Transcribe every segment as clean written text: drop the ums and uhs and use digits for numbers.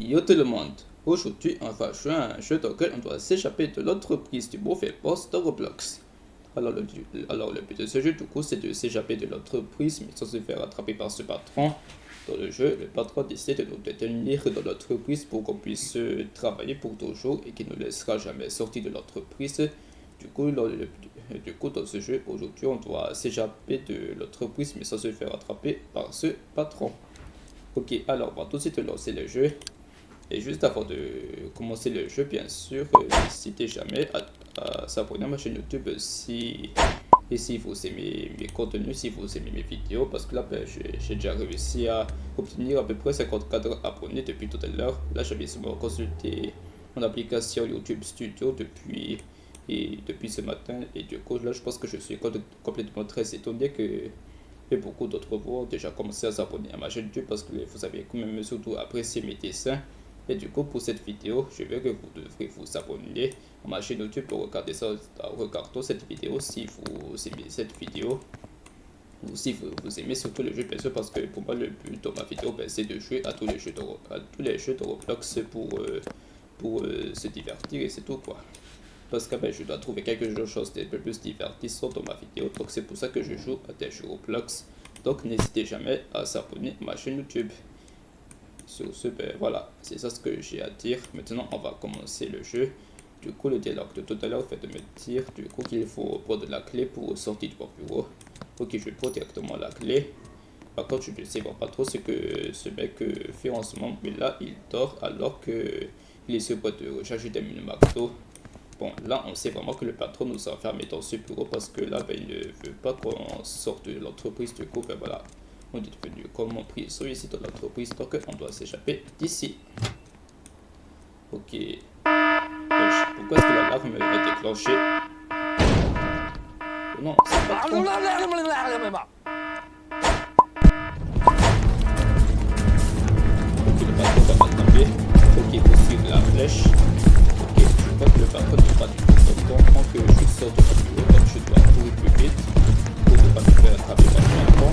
Yo tout le monde, aujourd'hui on va jouer à un jeu dans lequel on doit s'échapper de l'entreprise du mauvais boss de Roblox. Alors le but de ce jeu du coup c'est de s'échapper de l'entreprise mais sans se faire attraper par ce patron. Dans le jeu, le patron décide de nous détenir dans l'entreprise pour qu'on puisse travailler pour toujours et qu'il ne nous laissera jamais sortir de l'entreprise. Dans ce jeu, aujourd'hui on doit s'échapper de l'entreprise mais sans se faire attraper par ce patron. Ok, alors on va tout de suite lancer le jeu. Et juste avant de commencer le jeu, bien sûr, n'hésitez jamais à s'abonner à ma chaîne YouTube si vous aimez mes contenus, si vous aimez mes vidéos, parce que là, j'ai déjà réussi à obtenir à peu près 54 abonnés depuis tout à l'heure. Là, j'avais seulement consulté mon application YouTube Studio depuis ce matin, et du coup, là, je pense que je suis complètement très étonné que beaucoup d'autres vous ont déjà commencé à s'abonner à ma chaîne YouTube parce que vous avez quand même surtout apprécié mes dessins. Et du coup, pour cette vidéo, je veux que vous devrez vous abonner à ma chaîne YouTube pour regarder ça, regardons cette vidéo si vous aimez cette vidéo. Ou si vous aimez surtout le jeu, bien sûr, parce que pour moi, le but de ma vidéo, c'est de jouer à tous les jeux de Roblox pour se divertir et c'est tout quoi. Parce que je dois trouver quelque chose d'un peu plus divertissant dans ma vidéo, donc c'est pour ça que je joue à des jeux Roblox. Donc n'hésitez jamais à s'abonner à ma chaîne YouTube. Sur ce, voilà, c'est ça ce que j'ai à dire. Maintenant, on va commencer le jeu. Du coup, le dialogue de tout à l'heure fait de me dire du coup qu'il faut prendre la clé pour sortir du bureau. Ok, je prends directement la clé. Par contre, je ne sais pas trop ce que ce mec fait en ce moment. Mais là, il dort alors qu'il est sur le point de recharger des mini McDo. Bon, là, on sait vraiment que le patron nous a enfermés dans ce bureau parce que là, il ne veut pas qu'on sorte de l'entreprise. Du coup, voilà. On est devenu comme prisonnier ici dans l'entreprise, donc on doit s'échapper d'ici. Ok. Pourquoi est-ce que l'alarme est déclenchée? Oh non, c'est pas trop. Ok, le patron va m'attraper. Ok, il faut suivre la flèche. Ok, je crois que le patron n'est pas du tout content que je sorte du bureau, donc je dois courir plus vite pour ne pas me faire attraper par le patron.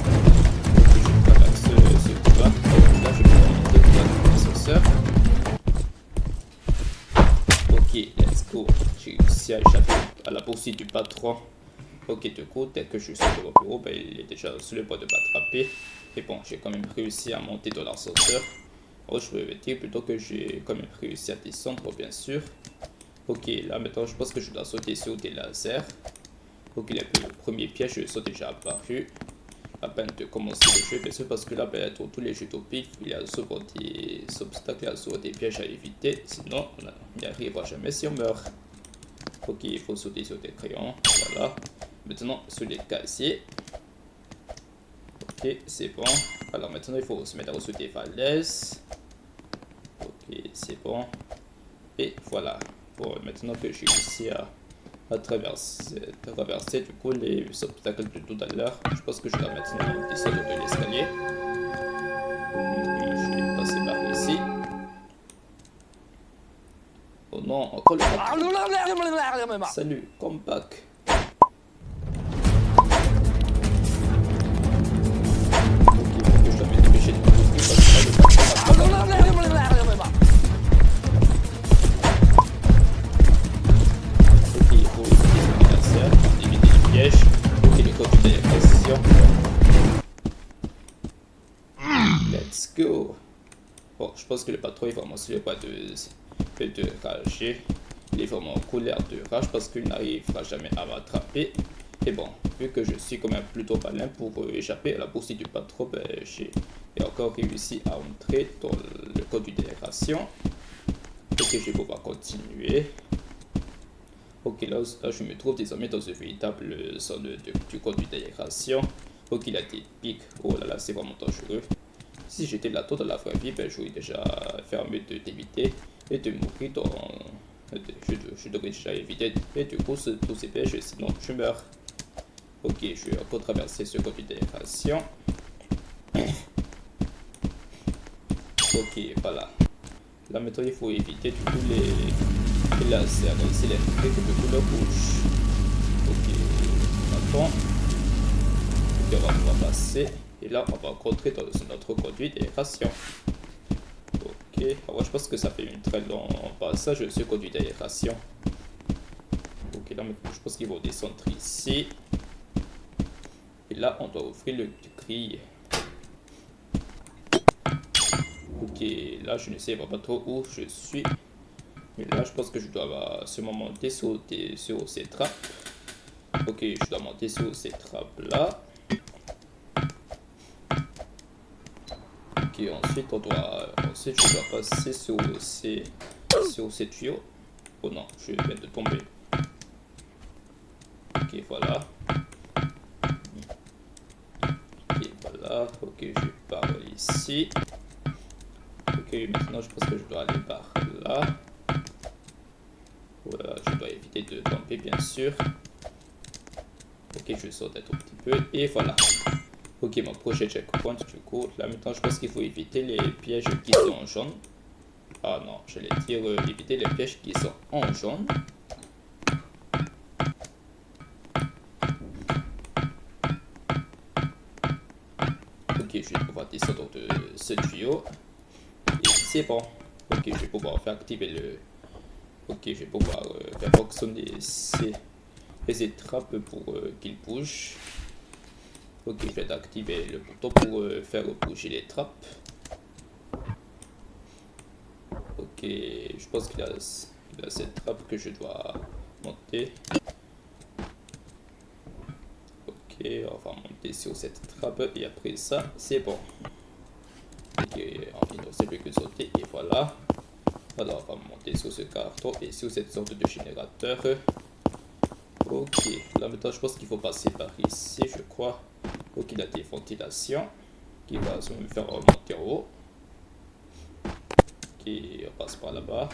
Là, je vais monter dans l'ascenseur. Ok, let's go. J'ai réussi à échapper à la poursuite du patron. Ok, du coup, dès que je sors de mon bureau, il est déjà sur le point de m'attraper. Et bon, j'ai quand même réussi à monter dans l'ascenseur. Oh, je veux dire plutôt que j'ai quand même réussi à descendre, bien sûr. Ok, là maintenant, je pense que je dois sauter sur des lasers. Ok, le premier piège sont déjà apparus. À peine de commencer le jeu, bien sûr, parce que là, dans tous les jeux topiques, il y a souvent des obstacles, il y a souvent des pièges à éviter, sinon on n'y arrivera jamais si on meurt. Ok, il faut sauter sur des crayons, voilà. Maintenant, sur les casiers. Ok, c'est bon. Alors maintenant, il faut se mettre sur des falaises. Ok, c'est bon. Et voilà. Bon, maintenant que j'ai réussi à traverser du coup les obstacles de tout à l'heure. Je pense que je dois maintenant descendre de l'escalier. Je vais passer par ici. Oh non, encore le... Salut, come back. Ok, il faut que je dois me dépêcher de tout parce que là, le let's go. Bon, je pense que le patron est vraiment sur le point de rager. Il est vraiment en colère de rage parce qu'il n'arrivera jamais à m'attraper. Et bon, vu que je suis quand même plutôt malin pour échapper à la poursuite du patron, j'ai encore réussi à entrer dans le code d'intégration. Ok, je vais pouvoir continuer. Ok, là, je me trouve désormais dans un véritable zone du code d'intégration. Ok, il a des pics. Oh là là, c'est vraiment dangereux. Si j'étais là-dedans dans la vraie vie, j'aurais déjà fermé de d'éviter et de mourir dans... Je devrais déjà éviter et du coup tous ces pièges, sinon je meurs. Ok, je vais encore traverser ce code d'intégration. Ok, voilà. Là maintenant il faut éviter du coup les lasers électriques de couleur rouge. Ok, maintenant on va passer et là on va rentrer dans notre conduite et ration. Ok, Ok, alors je pense que ça fait une très long passage, ce conduit d'aération. Ok, là maintenant je pense qu'il va descendre ici. Et là on doit ouvrir le grille. Ok, là je ne sais pas trop où je suis. Mais là je pense que je dois seulement monter sur ces trappes. Ok, je dois monter sur ces trappes là. Ok, ensuite je dois passer sur ces tuyaux. Oh non, je viens de tomber. Ok, voilà. Ok, voilà. Ok, je pars ici. Ok, maintenant je pense que je dois aller par là. Voilà, je dois éviter de tomber bien sûr. Ok, je saute un tout petit peu. Et voilà. Ok, mon prochain checkpoint du coup. Là maintenant je pense qu'il faut éviter les pièges qui sont en jaune. Ah non, j'allais dire éviter les pièges qui sont en jaune. Ok, je vais pouvoir descendre de ce tuyau. Et c'est bon. Ok, je vais pouvoir faire activer le... Ok, je vais pouvoir faire fonctionner ces étrappes pour qu'ils bougent. Ok, je vais activer le bouton pour faire bouger les trappes. Ok, je pense qu'il a cette trappe que je dois monter. Ok, on va monter sur cette trappe et après ça, c'est bon. Ok, enfin, c'est plus que sauter et voilà. Alors, on va monter sur ce carton et sur cette sorte de générateur. Ok, là maintenant je pense qu'il faut passer par ici, je crois. Ok, il y a des ventilations qui va me faire monter en haut. Ok, on passe par là-bas.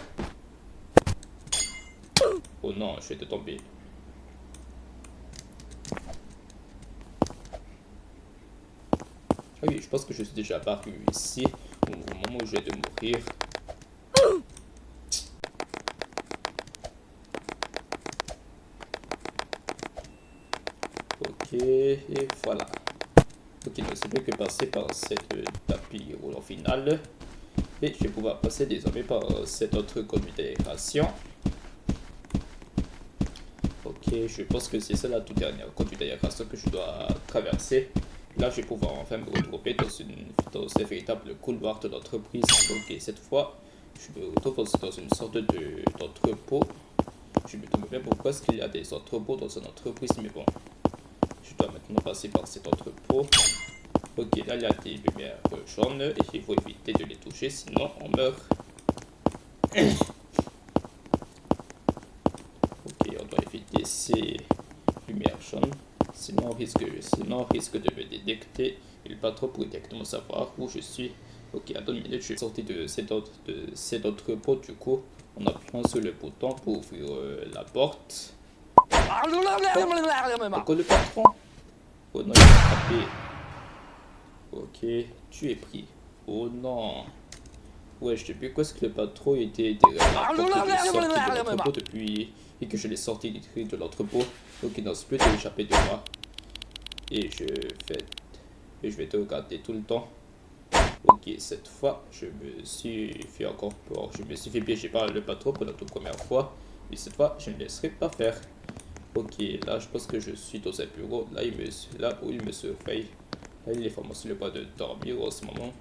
Oh non, je vais te tomber. Ah oui, je pense que je suis déjà apparu ici au moment où je vais de mourir. Ok, et voilà. Ok, il ne plus que passer par cette tapis roulant final. Et je vais pouvoir passer désormais par cette autre conduite d'aération. Ok, je pense que c'est ça la toute dernière conduite d'aération que je dois traverser. Là, je vais pouvoir enfin me retrouver dans ce véritable couloir de l'entreprise. Ok, cette fois, je me retrouve dans une sorte d'entrepôt. Je me demande bien pourquoi est-ce qu'il y a des entrepôts dans une entreprise, mais bon. Je dois maintenant passer par cet entrepôt. Ok, là, il y a des lumières jaunes et il faut éviter de les toucher, sinon on meurt. Ok, on doit éviter ces lumières jaunes, sinon on risque de me détecter. Il pas trop pour directement savoir où je suis. Ok, attends une minute, je suis sorti de cet entrepôt du coup, en appuyant sur le bouton pour ouvrir la porte. Encore le patron. Oh non, il m'a attrapé. Ok, tu es pris. Oh non. Ouais, je sais plus quoi est-ce que le patron était derrière la porte que j'ai sorti de l'entrepôt depuis et que je l'ai sorti de l'entrepôt. Donc il n'ose plus d'échapper de moi. Et je vais te regarder tout le temps. Ok, cette fois, je me suis fait piéger par le patron pour la toute première fois. Mais cette fois, je ne laisserai pas faire. Ok, là, je pense que je suis dans un bureau. Là où il me surveille. Là, il est vraiment sur le point de dormir en ce moment.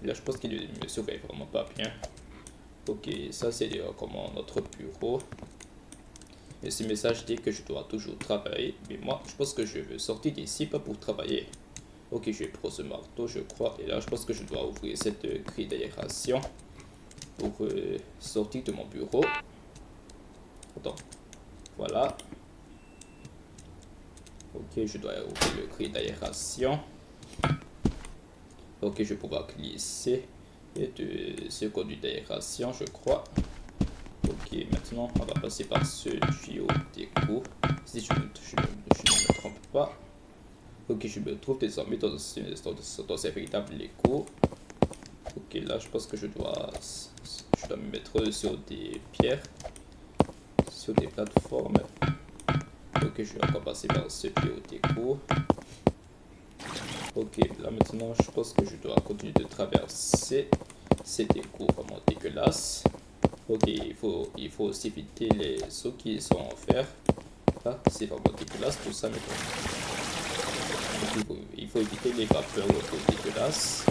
Là, je pense qu'il ne me surveille vraiment pas bien. Ok, ça c'est comment notre bureau. Et ce message dit que je dois toujours travailler. Mais moi, je pense que je veux sortir d'ici, pas pour travailler. Ok, je vais prendre ce marteau, je crois. Et là, je pense que je dois ouvrir cette grille d'aération pour sortir de mon bureau. Attends, voilà. Ok, je dois ouvrir le grille d'aération. Ok, je vais pouvoir glisser de ce conduit d'aération, je crois. Ok, maintenant on va passer par ce tuyau d'écho. Si je ne me trompe pas. Ok, je me trouve désormais dans un véritable écho. Ok, là je pense que je dois me mettre sur des pierres, sur des plateformes. Ok, je vais encore passer par ce tuyau d'écho. Ok, là maintenant je pense que je dois continuer de traverser cet écho, remonter dégueulasse. Ok, il faut aussi éviter les sauts qui sont en fer. Ah, c'est vraiment dégueulasse tout ça, mais bon. Il faut éviter les vapeurs dégueulasses.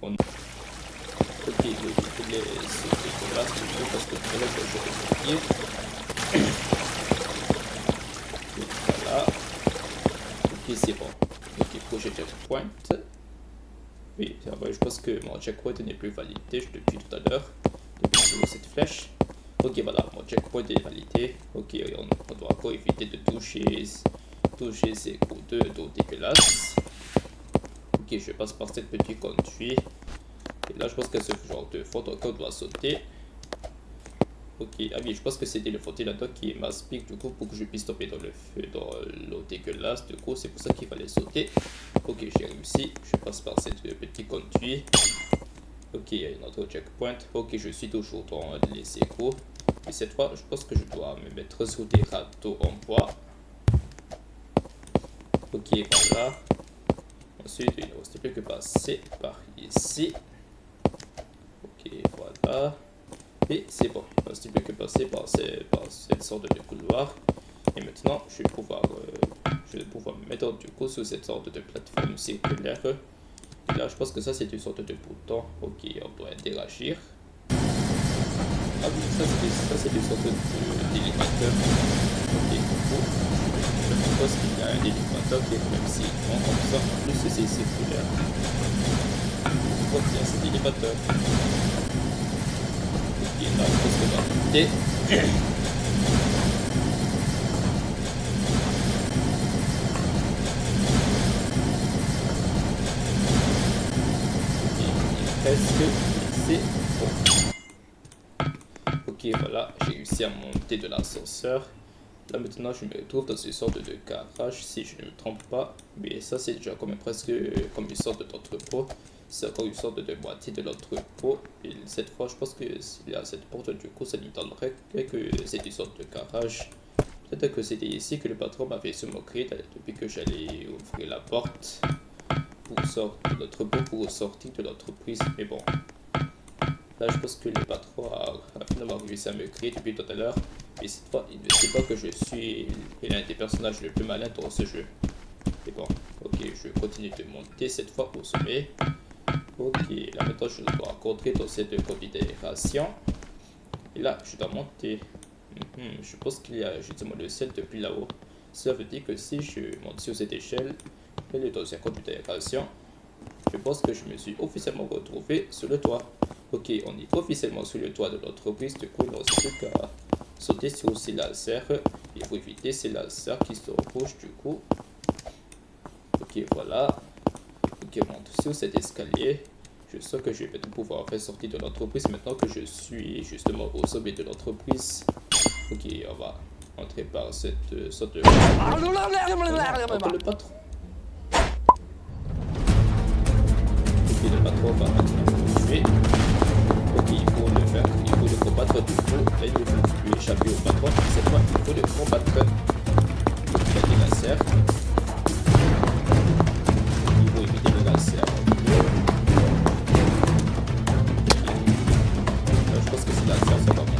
Ok, il faut éviter les sauts dégueulasses plutôt parce que tout à l'heure, je vais vérifier. Voilà. Ok, c'est bon. Ok, projet checkpoint. Oui, je pense que mon checkpoint n'est plus validé depuis tout à l'heure. Depuis cette flèche. Ok, voilà, mon checkpoint est validé. Ok, on doit encore éviter de toucher ces coups d'eau dégueulasses. Ok, je passe par cette petite conduit. Et là, je pense que ce genre de faute encore doit sauter. Ok, ah oui, je pense que c'était le ventilateur qui m'aspire du coup pour que je puisse tomber dans le feu, dans l'eau dégueulasse. Du coup, c'est pour ça qu'il fallait sauter. Ok, j'ai réussi. Je passe par cette petite conduit. Ok, il y a un autre checkpoint. Ok, je suis toujours dans les égouts. Et cette fois, je pense que je dois me mettre sur des râteaux en bois. Ok, voilà. Ensuite, il ne reste plus que passer par ici. Ok, voilà. Et c'est bon. Il ne reste plus que passer par cette sorte de couloir. Et maintenant, je vais pouvoir me mettre du coup sur cette sorte de plateforme circulaire. Et là, je pense que ça, c'est une sorte de bouton. Ok, on doit interagir. Ah oui, ça c'est une sorte d'élévateur. Ok, du coup, je pense qu'il y a un élévateur qui est quand même si grand comme ça. En plus, c'est circulaire. Je crois qu'il y a cet élévateur. Ok, là, je pense qu'on va monter. Presque, c'est bon. Ok, voilà, j'ai réussi à monter de l'ascenseur. Là maintenant, je me retrouve dans une sorte de garage, si je ne me trompe pas. Mais ça, c'est déjà comme presque comme une sorte d'entrepôt. C'est encore une sorte de moitié de l'entrepôt. Et cette fois, je pense que s'il y a cette porte, du coup, ça nous donnerait que c'est une sorte de garage. Peut-être que c'était ici que le patron m'avait se moqué depuis que j'allais ouvrir la porte pour sortir de l'entrepôt, pour sortir de l'entreprise. Mais bon, là je pense que le patron a finalement réussi à me créer depuis tout à l'heure. Mais cette fois, il ne sait pas que je suis l'un des personnages les plus malins dans ce jeu. Et bon, ok, je continue de monter cette fois au sommet. Ok, là maintenant je dois rentrer dans cette configuration. Et là, je dois monter. Je pense qu'il y a justement le ciel depuis là-haut. Cela veut dire que si je monte sur cette échelle, elle est dans une configuration. Je pense que je me suis officiellement retrouvé sur le toit. Ok, on est officiellement sur le toit de l'entreprise. Du coup, il ne reste plus qu'à sauter sur ces lasers. Il faut éviter ces lasers qui se rouges du coup. Ok, voilà. Ok, on monte sur cet escalier. Je sens que je vais peut-être pouvoir faire sortir de l'entreprise maintenant que je suis justement au sommet de l'entreprise. Ok, on va entrer par cette sorte de... Entre le patron. Ok, le patron va maintenant me tuer. Ok, il faut le faire. Il faut le combattre du coup. Là, il faut lui échapper au patron. Cette fois, il faut le combattre. Il a des lasers. Il faut éviter le laser. Je pense que c'est laser, ça va bien.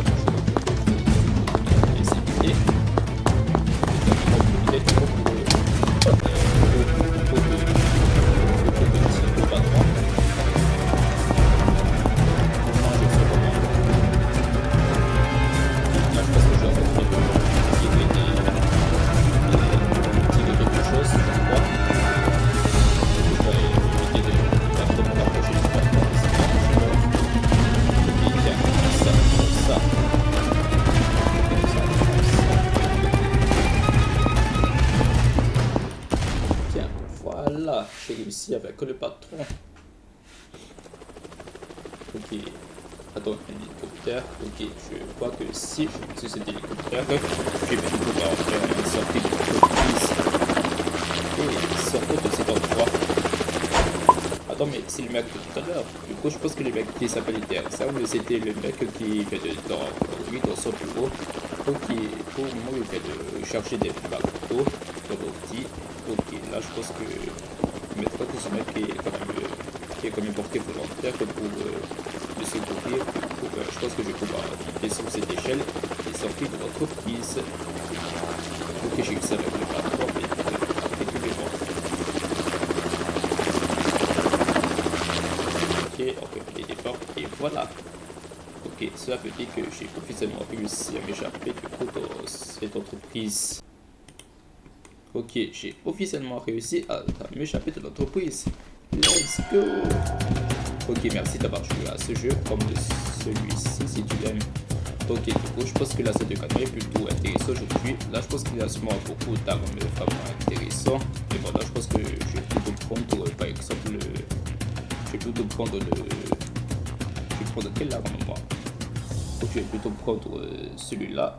J'ai réussi avec le patron. Ok. Attends, un hélicoptère. Ok, je vois que si je utilise cet hélicoptère, je vais pouvoir faire une sortie de l'entreprise. Et sortir de cet endroit. Attends, mais c'est le mec de tout à l'heure. Du coup, je pense que le mec qui s'appelle ça, mais c'était le mec qui fait dans son bureau. Ok, pour le moment, il fait de chercher des bateaux dans l'outil. Ok, là, je pense que. Mais je crois que ce mec est quand même j'ai quand même porté volontaire pour me secourir. Je pense que je vais pouvoir monter sur cette échelle et sortir de l'entreprise. Ok, j'ai eu ça avec le patron, mais tout est bon. Ok, on peut plier des portes et voilà. Ok, cela veut dire que j'ai officiellement réussi à m'échapper du coup de cette entreprise. Ok, j'ai officiellement réussi à m'échapper de l'entreprise. Let's go! Ok, merci d'avoir joué à ce jeu comme celui-ci si tu l'aimes. Ok, du coup, je pense que là, cette cadeau est plutôt intéressant aujourd'hui. Là, je pense qu'il y a sûrement beaucoup d'armes vraiment intéressantes. Et voilà, je pense que je vais plutôt prendre, par exemple, je vais plutôt prendre le... Je vais prendre quelle arme, moi? Donc, je vais plutôt prendre celui-là.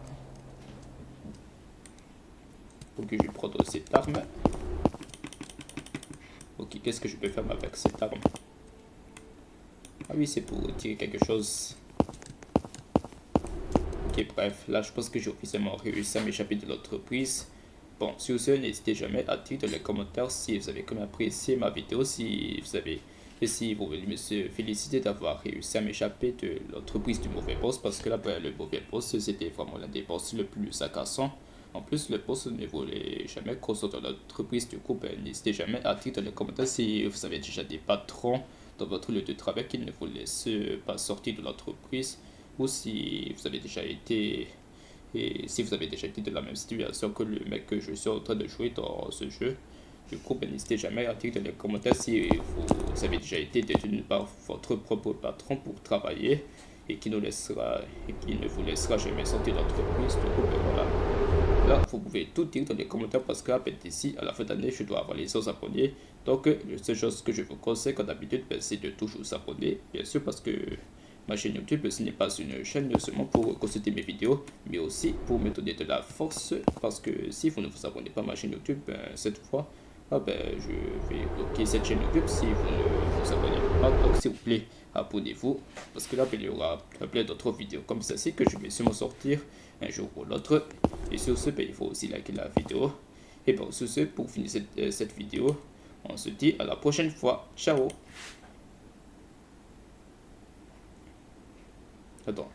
Ok, je vais prendre cette arme. Ok, qu'est-ce que je peux faire avec cette arme? Ah oui, c'est pour tirer quelque chose. Ok, bref, là je pense que j'ai officiellement réussi à m'échapper de l'entreprise. Bon, sur ce, n'hésitez jamais à dire dans les commentaires si vous avez comme apprécié ma vidéo, si vous avez... Et si vous voulez me féliciter d'avoir réussi à m'échapper de l'entreprise du mauvais boss, parce que là, ben, le mauvais boss, c'était vraiment l'un des boss le plus agaçant. En plus, le boss ne voulait jamais qu'on sorte de l'entreprise, du coup, ben, n'hésitez jamais à dire dans les commentaires si vous avez déjà des patrons dans votre lieu de travail qui ne vous laissent pas sortir de l'entreprise, ou si vous avez déjà été dans la même situation que le mec que je suis en train de jouer dans ce jeu. Du coup, ben, n'hésitez jamais à dire dans les commentaires si vous avez déjà été détenu par votre propre patron pour travailler et qui ne vous laissera jamais sortir d'entreprise. Du coup, ben, voilà. Là, vous pouvez tout dire dans les commentaires parce qu'à d'ici à la fin d'année, je dois avoir les 100 abonnés. Donc, la seule chose que je vous conseille, comme d'habitude, ben, c'est de toujours s'abonner. Bien sûr, parce que ma chaîne YouTube, ce n'est pas une chaîne seulement pour consulter mes vidéos, mais aussi pour me donner de la force. Parce que si vous ne vous abonnez pas à ma chaîne YouTube, ben, cette fois, je vais bloquer cette chaîne YouTube si vous ne vous abonnez pas. Donc, s'il vous plaît, abonnez-vous. Parce que là, ben, il y aura plein d'autres vidéos comme celle-ci que je vais sûrement sortir un jour ou l'autre. Et sur ce, ben, il faut aussi liker la vidéo. Et bon, sur ce, pour finir cette vidéo, on se dit à la prochaine fois. Ciao! Attends.